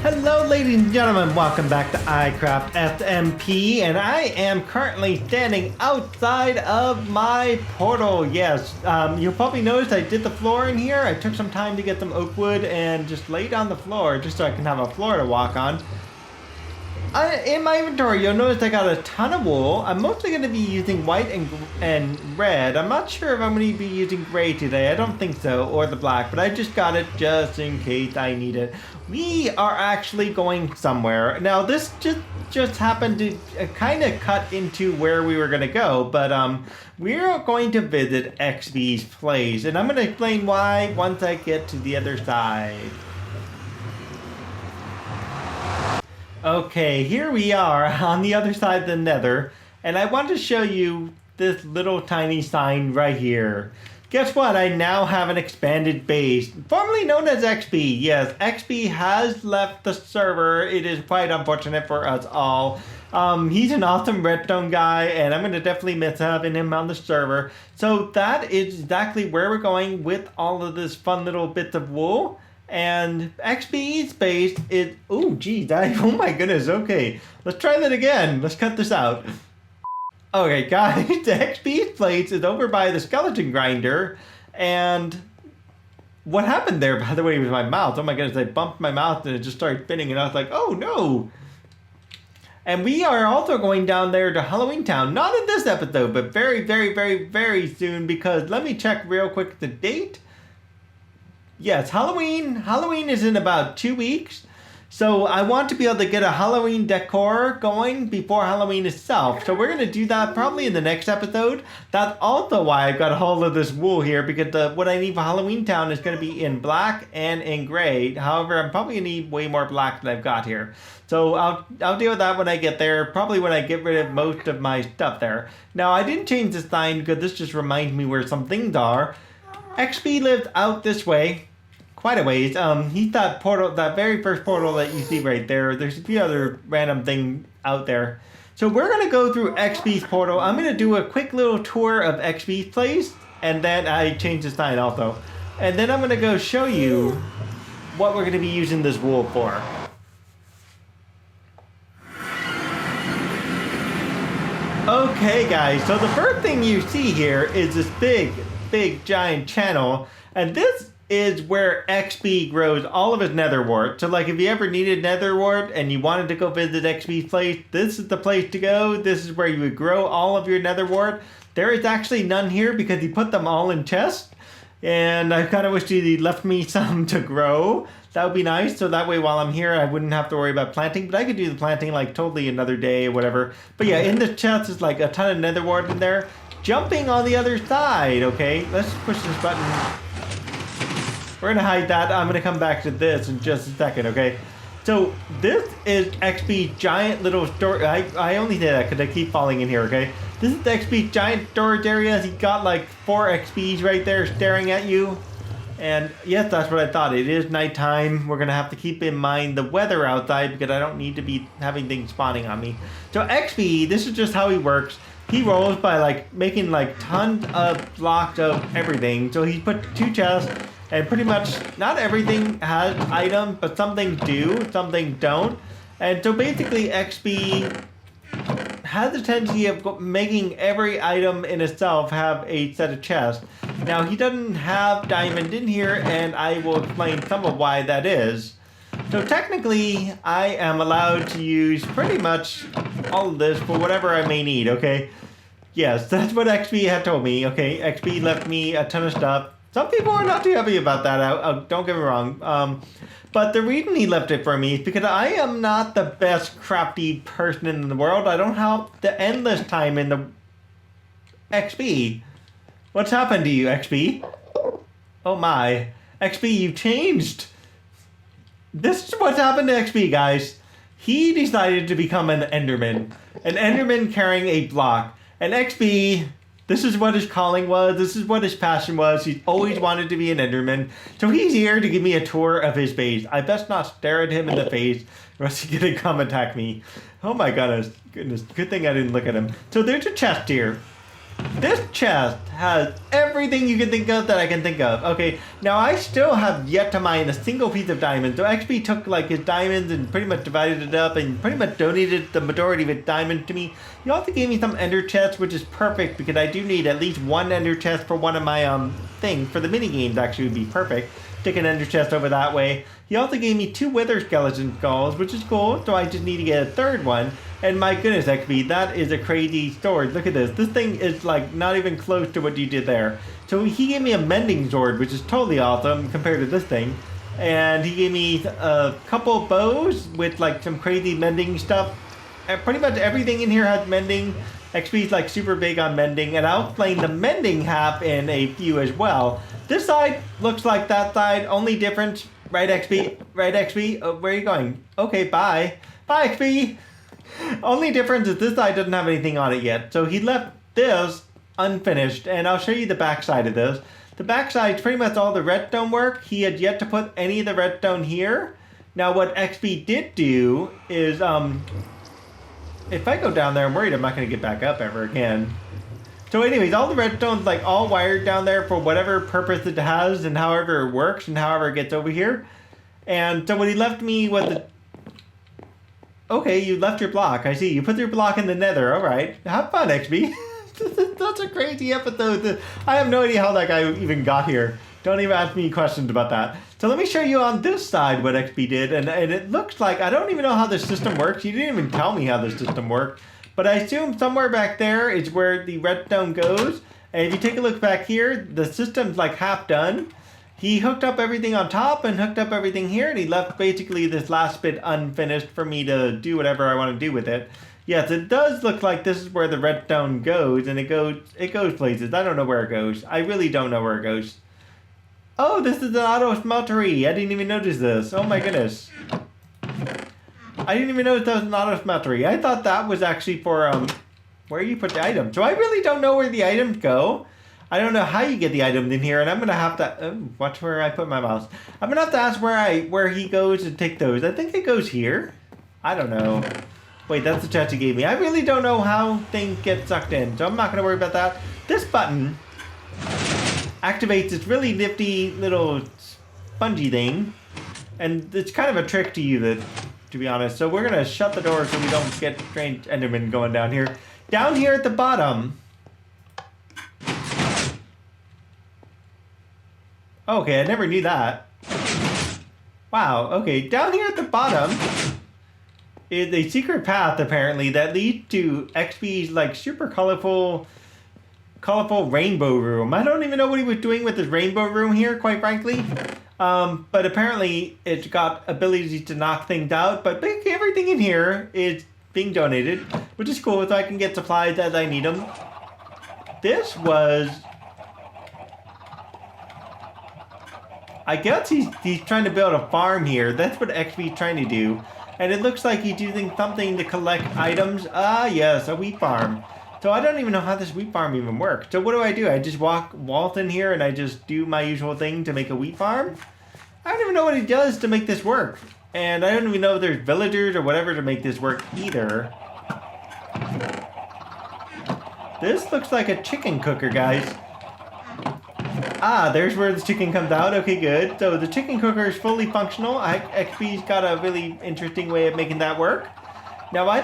Hello ladies and gentlemen, welcome back to iCraft SMP, and I am currently standing outside of my portal. Yes, you'll probably notice I did the floor in here. I took some time to get some oak wood and just lay down the floor just so I can have a floor to walk on. In my inventory, you'll notice I got a ton of wool. I'm mostly going to be using white and red. I'm not sure if I'm going to be using gray today. I don't think so, or the black, but I just got it just in case I need it. We are actually going somewhere. Now, this just happened to kind of cut into where we were going to go, but we're going to visit XB's place, and I'm going to explain why once I get to the other side. Okay, here we are on the other side of the Nether, and I want to show you this little tiny sign right here. Guess what? I now have an expanded base, formerly known as XB. Yes, XB has left the server. It is quite unfortunate for us all. He's an awesome redstone guy, and I'm going to definitely miss having him on the server. So that is exactly where we're going with all of this fun little bits of wool. And XB's base is, oh geez, oh my goodness, okay. Let's try that again. Let's cut this out. Okay guys, the XB's place is over by the skeleton grinder. And what happened there, by the way, was my mouth. Oh my goodness, I bumped my mouth and it just started spinning and I was like, oh no. And we are also going down there to Halloween Town. Not in this episode, but very, very, very, very soon, because let me check real quick the date. Yes, Halloween is in about 2 weeks. So I want to be able to get a Halloween decor going before Halloween itself. So we're going to do that probably in the next episode. That's also why I've got a hold of this wool here, because what I need for Halloween Town is going to be in black and in gray. However, I'm probably going to need way more black than I've got here. So I'll deal with that when I get there, probably when I get rid of most of my stuff there. Now, I didn't change the sign because this just reminds me where some things are. XB lives out this way. Quite a ways. He's that portal, that very first portal that you see right there. There's a few other random things out there. So we're going to go through XB's portal. I'm going to do a quick little tour of XB's place. And then I changed the sign also. And then I'm going to go show you what we're going to be using this wool for. Okay guys, so the first thing you see here is this big giant channel. And this is where XB grows all of his nether wart. So like if you ever needed nether wart and you wanted to go visit XB's place, this is the place to go. This is where you would grow all of your nether wart. There is actually none here because he put them all in chests. And I kind of wish he left me some to grow. That would be nice. So that way while I'm here, I wouldn't have to worry about planting. But I could do the planting like totally another day or whatever. But yeah, in the chest is like a ton of nether wart in there. Jumping on the other side, okay? Let's push this button. We're going to hide that. I'm going to come back to this in just a second, okay? So this is XB's giant little storage. I only did that because I keep falling in here, okay? This is XB's giant storage area. He got like 4 XBs right there staring at you. And yes, that's what I thought. It is nighttime. We're going to have to keep in mind the weather outside because I don't need to be having things spawning on me. So XB, this is just how he works. He rolls by like making like tons of blocks of everything. So he put 2 chests. And pretty much not everything has items, but some things do, some things don't. And so basically XB has a tendency of making every item in itself have a set of chests. Now he doesn't have diamond in here, and I will explain some of why that is. So technically I am allowed to use pretty much all of this for whatever I may need, okay? Yes, that's what XB had told me, okay? XB left me a ton of stuff. Some people are not too happy about that, don't get me wrong. But the reason he left it for me is because I am not the best crafty person in the world. I don't have the endless time in the... XB? What's happened to you, XB? Oh my. XB, you changed. This is what's happened to XB, guys. He decided to become an Enderman. An Enderman carrying a block. And XB... This is what his calling was. This is what his passion was. He's always wanted to be an Enderman. So he's here to give me a tour of his base. I best not stare at him in the face or else he's going to come attack me. Oh my goodness. Good thing I didn't look at him. So there's a chest here. This chest has everything you can think of that I can think of. Okay, now I still have yet to mine a single piece of diamond. So XP took like his diamonds and pretty much divided it up and pretty much donated the majority of his diamond to me. He also gave me some ender chests, which is perfect because I do need at least one ender chest for one of my things. For the mini games actually would be perfect. Stick an ender chest over that way. He also gave me 2 wither skeleton skulls, which is cool. So I just need to get a third one. And my goodness, XP, that is a crazy sword. Look at this. This thing is like not even close to what you did there. So he gave me a mending sword, which is totally awesome compared to this thing. And he gave me a couple bows with like some crazy mending stuff. And pretty much everything in here has mending. XP is like super big on mending. And I'll explain the mending half in a few as well. This side looks like that side. Only difference, right XP? Right XP? Oh, where are you going? Okay, bye. Bye XP. Only difference is this side doesn't have anything on it yet. So he left this unfinished. And I'll show you the back side of this. The back side is pretty much all the redstone work. He had yet to put any of the redstone here. Now what XP did do is, if I go down there, I'm worried I'm not going to get back up ever again. So anyways, all the redstone's like all wired down there for whatever purpose it has and however it works and however it gets over here. And so what he left me was the... Okay, you left your block. I see. You put your block in the nether. All right. Have fun, XP. That's a crazy episode. I have no idea how that guy even got here. Don't even ask me questions about that. So let me show you on this side what XP did. And it looks like... I don't even know how the system works. You didn't even tell me how the system worked. But I assume somewhere back there is where the redstone goes. And if you take a look back here, the system's like half done. He hooked up everything on top and hooked up everything here. And he left basically this last bit unfinished for me to do whatever I want to do with it. Yes, it does look like this is where the redstone goes. And it goes places. I don't know where it goes. I really don't know where it goes. Oh, this is an auto smeltery. I didn't even notice this. Oh my goodness. I didn't even notice that was an auto smeltery. I thought that was actually for where you put the items. So I really don't know where the items go. I don't know how you get the items in here, and I'm gonna have to watch where I put my mouse. I'm gonna have to ask where he goes to take those. I think it goes here. I don't know. Wait, that's the chest he gave me. I really don't know how things get sucked in, so I'm not gonna worry about that. This button activates this really nifty little spongy thing, and it's kind of a trick to use it, to be honest. So we're gonna shut the door so we don't get strange Enderman going down here. Down here at the bottom. Okay, I never knew that. Wow, okay, down here at the bottom is a secret path apparently that leads to XP's like super colorful rainbow room. I don't even know what he was doing with his rainbow room here, quite frankly. But apparently it's got abilities to knock things out, but basically everything in here is being donated, which is cool, so I can get supplies as I need them. This was... I guess he's trying to build a farm here. That's what XP is trying to do. And it looks like he's using something to collect items. Ah, yes, a wheat farm. So I don't even know how this wheat farm even works. So what do? I just waltz in here and I just do my usual thing to make a wheat farm? I don't even know what he does to make this work. And I don't even know if there's villagers or whatever to make this work either. This looks like a chicken cooker, guys. Ah, there's where the chicken comes out. Okay, good. So the chicken cooker is fully functional. XP's got a really interesting way of making that work. Now, I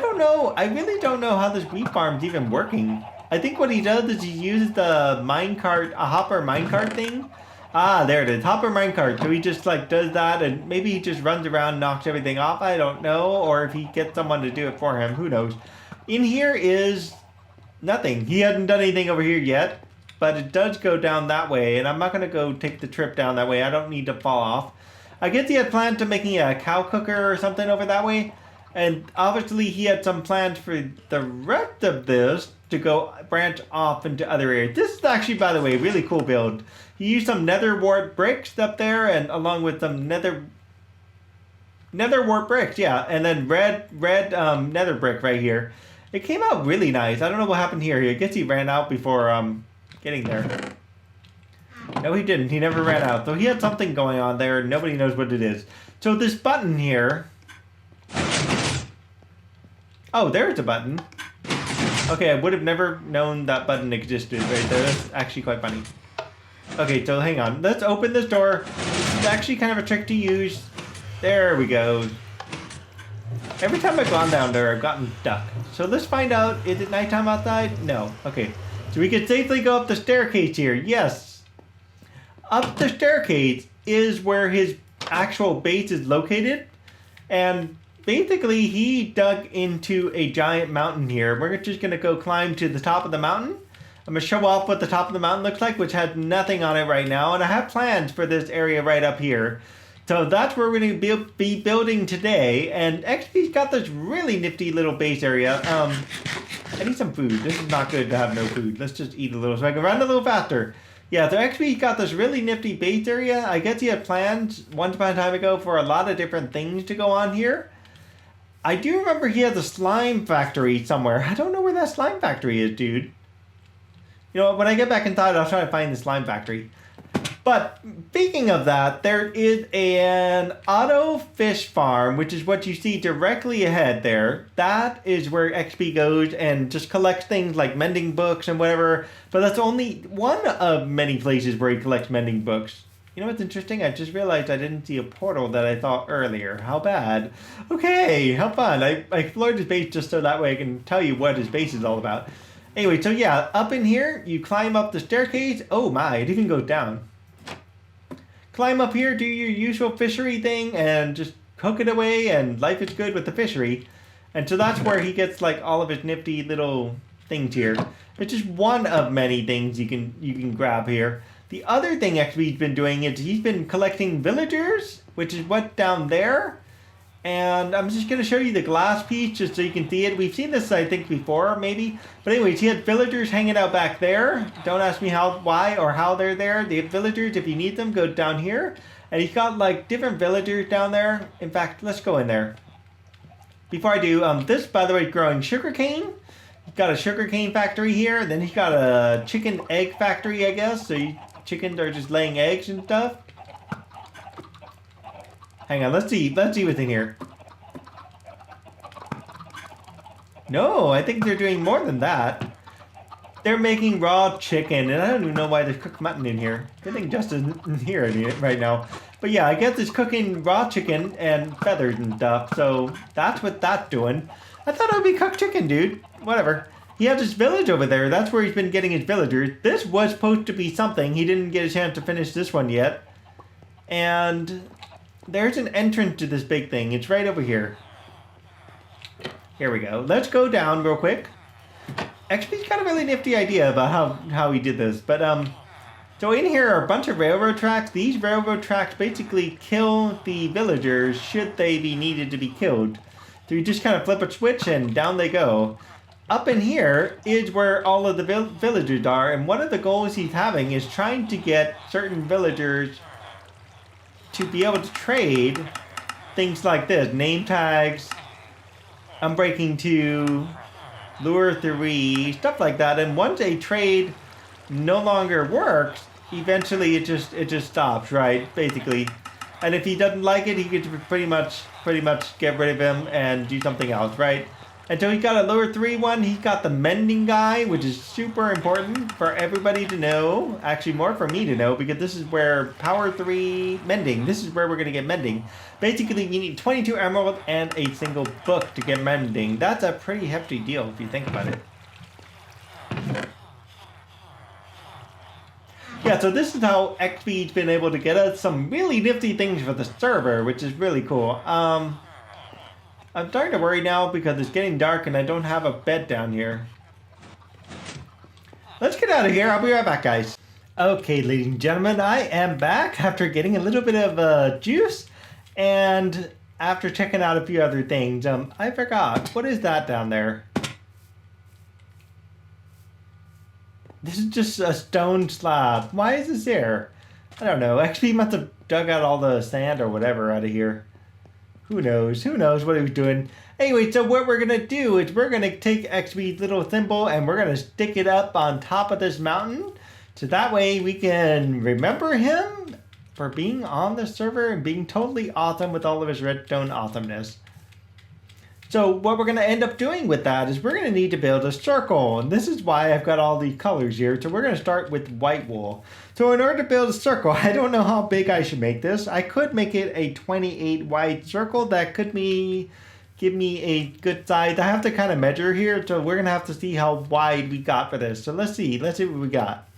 really don't know how this wheat farm's even working. I think what he does is he uses the minecart, a hopper minecart thing. Ah, there it is, hopper minecart. So he just like does that and maybe he just runs around, knocks everything off. I don't know. Or if he gets someone to do it for him, who knows. In here is nothing. He hasn't done anything over here yet. But it does go down that way, and I'm not going to go take the trip down that way. I don't need to fall off. I guess he had planned to making a cow cooker or something over that way. And obviously he had some plans for the rest of this to go branch off into other areas. This is actually, by the way, a really cool build. He used some nether wart bricks up there, and along with some nether wart bricks, yeah. And then red nether brick right here. It came out really nice. I don't know what happened here. I guess he ran out before... getting there. No, he didn't. He never ran out. So he had something going on there, and nobody knows what it is. So this button here... Oh, there's a button. Okay, I would have never known that button existed right there. That's actually quite funny. Okay, so hang on. Let's open this door. This is actually kind of a trick to use. There we go. Every time I've gone down there, I've gotten stuck. So let's find out, is it nighttime outside? No. Okay. So we can safely go up the staircase here. Yes. Up the staircase is where his actual base is located. And basically, he dug into a giant mountain here. We're just going to go climb to the top of the mountain. I'm going to show off what the top of the mountain looks like, which has nothing on it right now. And I have plans for this area right up here. So that's where we're going to be building today. And XP's got this really nifty little base area. I need some food. This is not good to have no food. Let's just eat a little so I can run a little faster. Yeah, so XP's got this really nifty base area. I guess he had plans once upon a time ago for a lot of different things to go on here. I do remember he has a slime factory somewhere. I don't know where that slime factory is, dude. You know what, when I get back inside, I'll try to find the slime factory. But speaking of that, there is an auto fish farm, which is what you see directly ahead there. That is where XP goes and just collects things like mending books and whatever. But that's only one of many places where he collects mending books. You know what's interesting? I just realized I didn't see a portal that I thought earlier. How bad. Okay, how fun. I explored his base just so that way I can tell you what his base is all about. Anyway, so yeah, up in here, you climb up the staircase. Oh my, it even goes down. Climb up here, do your usual fishery thing, and just cook it away, and life is good with the fishery. And so that's where he gets like all of his nifty little things here. It's just one of many things you can grab here. The other thing XP's been doing is he's been collecting villagers, which is what's down there. And I'm just going to show you the glass piece just so you can see it. We've seen this, I think, before, maybe. But anyways, he had villagers hanging out back there. Don't ask me why or how they're there. The villagers, if you need them, go down here. And he's got, like, different villagers down there. In fact, let's go in there. Before I do, this, by the way, is growing sugarcane. He's got a sugarcane factory here. Then he's got a chicken egg factory, I guess. So chickens are just laying eggs and stuff. Hang on, let's see what's in here. No, I think they're doing more than that. They're making raw chicken, and I don't even know why there's cooked mutton in here. Good thing Justin's here right now. But yeah, I guess it's cooking raw chicken and feathers and stuff, so that's what that's doing. I thought it would be cooked chicken, dude. Whatever. He has his village over there. That's where he's been getting his villagers. This was supposed to be something. He didn't get a chance to finish this one yet. And there's an entrance to this big thing. It's right over here. Here we go. Let's go down real quick. XP's got a really nifty idea about how he did this. But so in here are a bunch of railroad tracks. These railroad tracks basically kill the villagers should they be needed to be killed. So you just kind of flip a switch and down they go. Up in here is where all of the villagers are. And one of the goals he's having is trying to get certain villagers to be able to trade things like this. Name tags, Unbreaking 2, Lure 3, stuff like that. And once a trade no longer works, eventually it just stops, right? Basically. And if he doesn't like it, he gets pretty much get rid of him and do something else, right? And so he's got a Lure 3 one. He's got the mending guy, which is super important for everybody to know. Actually, more for me to know, because this is where Power 3 mending. This is where we're going to get mending. Basically, you need 22 emeralds and a single book to get mending. That's a pretty hefty deal if you think about it. Yeah, so this is how XP's been able to get us some really nifty things for the server, which is really cool. I'm starting to worry now because it's getting dark and I don't have a bed down here. Let's get out of here. I'll be right back, guys. Okay, ladies and gentlemen, I am back after getting a little bit of juice and after checking out a few other things. I forgot. What is that down there? This is just a stone slab. Why is this there? I don't know. XP must have dug out all the sand or whatever out of here. Who knows? Who knows what he was doing? Anyway, so what we're going to do is we're going to take XP's little thimble and we're going to stick it up on top of this mountain. So that way we can remember him for being on the server and being totally awesome with all of his redstone awesomeness. So what we're going to end up doing with that is we're going to need to build a circle. And this is why I've got all these colors here. So we're going to start with white wool. So in order to build a circle, I don't know how big I should make this. I could make it a 28 wide circle. That could give me a good size. I have to kind of measure here. So we're going to have to see how wide we got for this. So let's see what we got.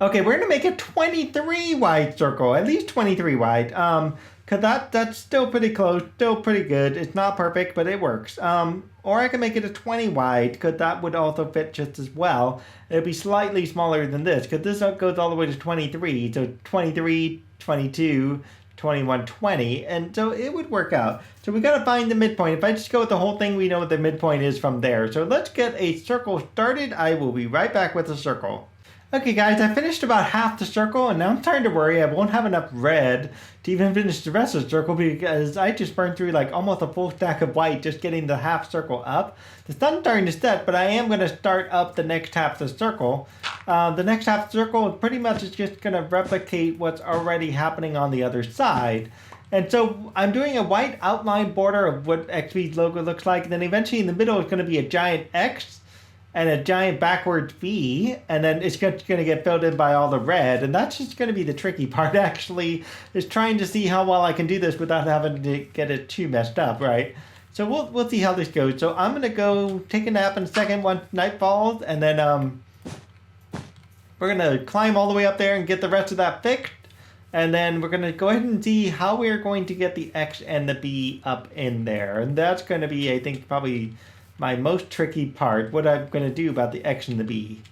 Okay, we're going to make a 23 wide circle, at least 23 wide. Cause that's still pretty close, still pretty good. It's not perfect, but it works. Or I can make it a 20 wide, cause that would also fit just as well. It'd be slightly smaller than this, cause this goes all the way to 23. So 23, 22, 21, 20, and so it would work out. So we gotta find the midpoint. If I just go with the whole thing, we know what the midpoint is from there. So let's get a circle started. I will be right back with the circle. Okay guys, I finished about half the circle and now I'm starting to worry I won't have enough red to even finish the rest of the circle because I just burned through like almost a full stack of white just getting the half circle up. The sun's starting to set, but I am going to start up the next half of the circle. The next half of the circle pretty much is just going to replicate what's already happening on the other side. And so I'm doing a white outline border of what XB's logo looks like. And then eventually in the middle is going to be a giant X and a giant backwards V, and then it's going to get filled in by all the red, and that's just going to be the tricky part actually, is trying to see how well I can do this without having to get it too messed up, right? So we'll see how this goes. So I'm going to go take a nap in a second once night falls, and then we're going to climb all the way up there and get the rest of that fixed, and then we're going to go ahead and see how we're going to get the X and the B up in there, and that's going to be, I think, probably my most tricky part, what I'm going to do about the X and the B.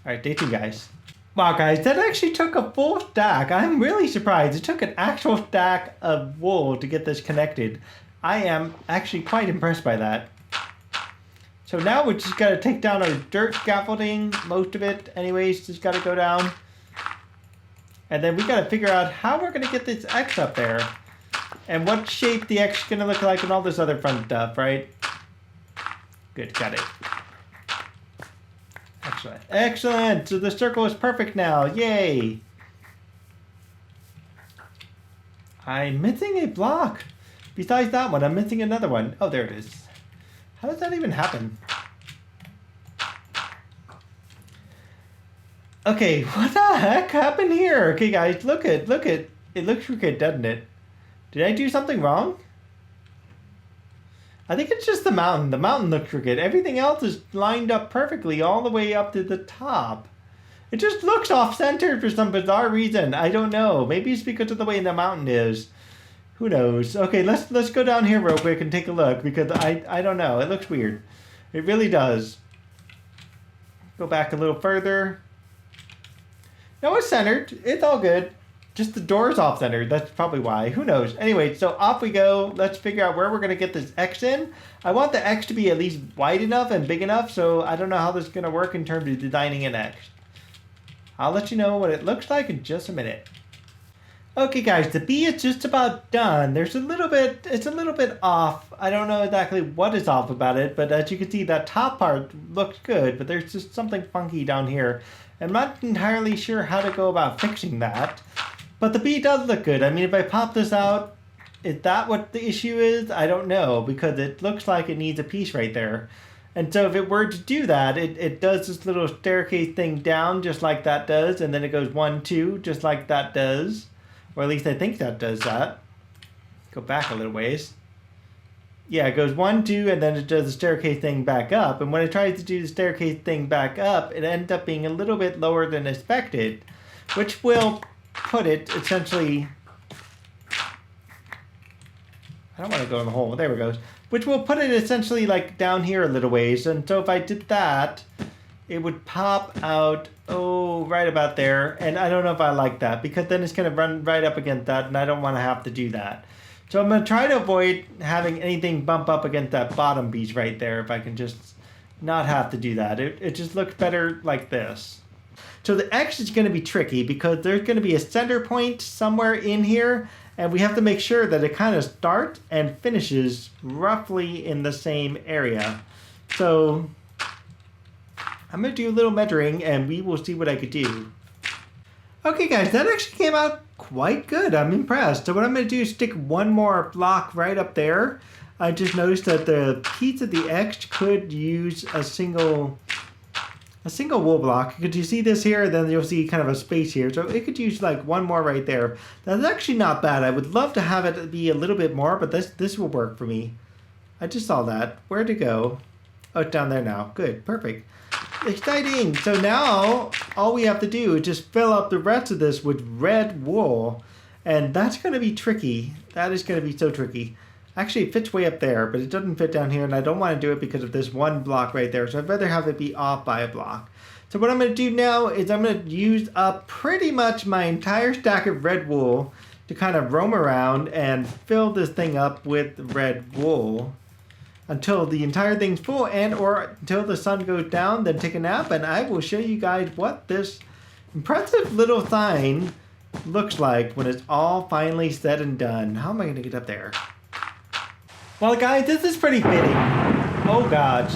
Alright, stay tuned guys. Wow guys, that actually took a full stack. I'm really surprised. It took an actual stack of wool to get this connected. I am actually quite impressed by that. So now we just got to take down our dirt scaffolding, most of it anyways, just got to go down. And then we got to figure out how we're going to get this X up there. And what shape the X is going to look like and all this other fun stuff, right? Good, got it. Excellent. Excellent! So the circle is perfect now. Yay! I'm missing a block. Besides that one, I'm missing another one. Oh, there it is. How does that even happen? Okay, what the heck happened here? Okay, guys, look at. It looks crooked, doesn't it? Did I do something wrong? I think it's just the mountain. The mountain looks crooked. Everything else is lined up perfectly all the way up to the top. It just looks off-centered for some bizarre reason. I don't know. Maybe it's because of the way the mountain is. Who knows? Okay, let's go down here real quick and take a look because I don't know. It looks weird. It really does. Go back a little further. No, it's centered. It's all good. Just the door's off-centered. That's probably why. Who knows? Anyway, so off we go. Let's figure out where we're going to get this X in. I want the X to be at least wide enough and big enough, so I don't know how this is going to work in terms of designing an X. I'll let you know what it looks like in just a minute. Okay, guys, the B is just about done. It's a little bit off. I don't know exactly what is off about it, but as you can see, that top part looks good, but there's just something funky down here. I'm not entirely sure how to go about fixing that. But the B does look good. I mean, if I pop this out, is that what the issue is? I don't know, because it looks like it needs a piece right there. And so if it were to do that, it does this little staircase thing down, just like that does, and then it goes 1, 2, just like that does. Or at least I think that does that. Go back a little ways. Yeah, it goes 1, 2, and then it does the staircase thing back up. And when it tries to do the staircase thing back up, it ends up being a little bit lower than expected, which will put it essentially, I don't want to go in the hole, there it goes, which will put it essentially like down here a little ways. And so if I did that, it would pop out, oh, right about there. And I don't know if I like that because then it's going to run right up against that and I don't want to have to do that. So I'm going to try to avoid having anything bump up against that bottom piece right there if I can just not have to do that. It just looks better like this. So the X is going to be tricky because there's going to be a center point somewhere in here, and we have to make sure that it kind of starts and finishes roughly in the same area. So I'm going to do a little measuring, and we will see what I could do. Okay, guys, that actually came out quite good. I'm impressed. So what I'm going to do is stick one more block right up there. I just noticed that the piece of the X could use a single wool block. Could you see this here? Then you'll see kind of a space here. So it could use like one more right there. That's actually not bad. I would love to have it be a little bit more, but this will work for me. I just saw that. Where'd it go? Oh, it's down there now. Good, perfect. Exciting. So now all we have to do is just fill up the rest of this with red wool. And that's going to be tricky. That is going to be so tricky. Actually, it fits way up there, but it doesn't fit down here, and I don't want to do it because of this one block right there. So I'd rather have it be off by a block. So what I'm going to do now is I'm going to use up pretty much my entire stack of red wool to kind of roam around and fill this thing up with red wool until the entire thing's full and or until the sun goes down, then take a nap, and I will show you guys what this impressive little sign looks like when it's all finally said and done. How am I going to get up there? Well, guys, this is pretty fitting. Oh, gosh.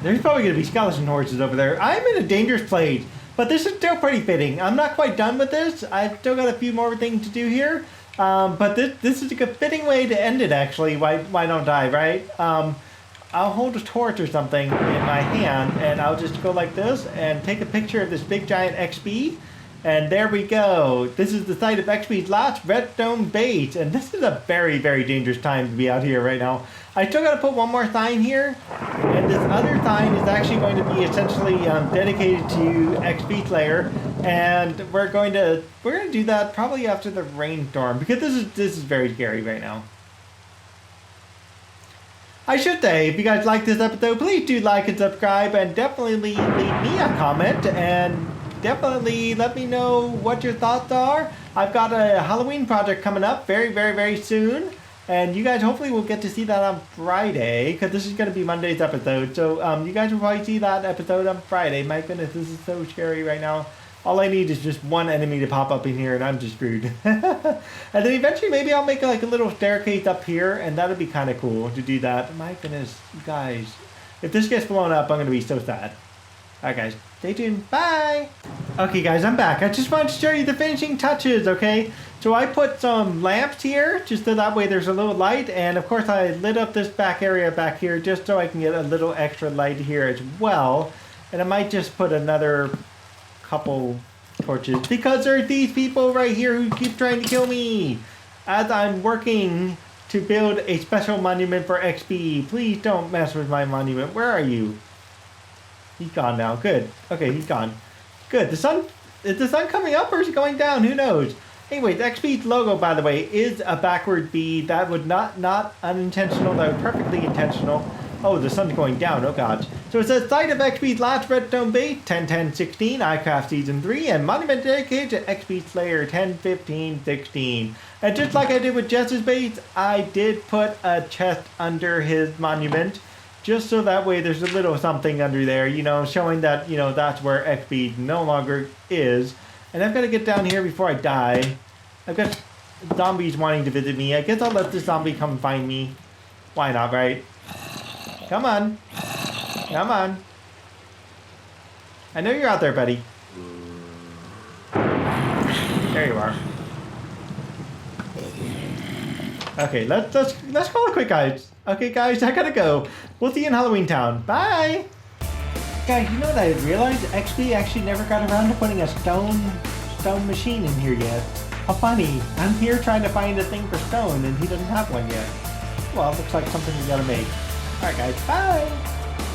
There's probably going to be skeleton horses over there. I'm in a dangerous place, but this is still pretty fitting. I'm not quite done with this. I've still got a few more things to do here. But this is a good fitting way to end it, actually. Why don't I, right? I'll hold a torch or something in my hand, and I'll just go like this and take a picture of this big giant XB. And there we go. This is the site of XB's last redstone base. And this is a very, very dangerous time to be out here right now. I still got to put one more sign here. And this other sign is actually going to be essentially dedicated to XBSlayer. And we're going to do that probably after the rainstorm. Because this is very scary right now. I should say, if you guys like this episode, please do like and subscribe. And definitely leave me a comment. And definitely let me know what your thoughts are. I've got a Halloween project coming up very, very, very soon. And you guys hopefully will get to see that on Friday, because this is going to be Monday's episode. So you guys will probably see that episode on Friday. My goodness, this is so scary right now. All I need is just one enemy to pop up in here, and I'm just screwed. And then eventually maybe I'll make like a little staircase up here, and that'll be kind of cool to do that. My goodness, guys. If this gets blown up, I'm going to be so sad. Alright guys, stay tuned. Bye! Okay guys, I'm back. I just wanted to show you the finishing touches, okay? So I put some lamps here, just so that way there's a little light. And of course I lit up this back area back here just so I can get a little extra light here as well. And I might just put another couple torches, because there are these people right here who keep trying to kill me as I'm working to build a special monument for XB. Please don't mess with my monument. Where are you? He's gone now. Good. Okay, he's gone. Good. Is the sun coming up or is it going down? Who knows? Anyways, XB's logo, by the way, is a backward B. That would not unintentional. That was perfectly intentional. Oh, the sun's going down. Oh, gosh. So it says site of XB's last redstone base, 10-10-16, iCraft Season 3, and monument dedicated to XBSlayer 10-15-16. And just like I did with Jess's base, I did put a chest under his monument. Just so that way there's a little something under there, you know, showing that, you know, that's where XB no longer is. And I've got to get down here before I die. I've got zombies wanting to visit me. I guess I'll let this zombie come find me. Why not, right? Come on. Come on. I know you're out there, buddy. There you are. Okay, let's call it quit, guys. Okay, guys, I gotta go. We'll see you in Halloween Town. Bye! Guys, you know what I realized? XB actually never got around to putting a stone machine in here yet. How funny. I'm here trying to find a thing for stone, and he doesn't have one yet. Well, it looks like something we gotta make. Alright, guys, bye!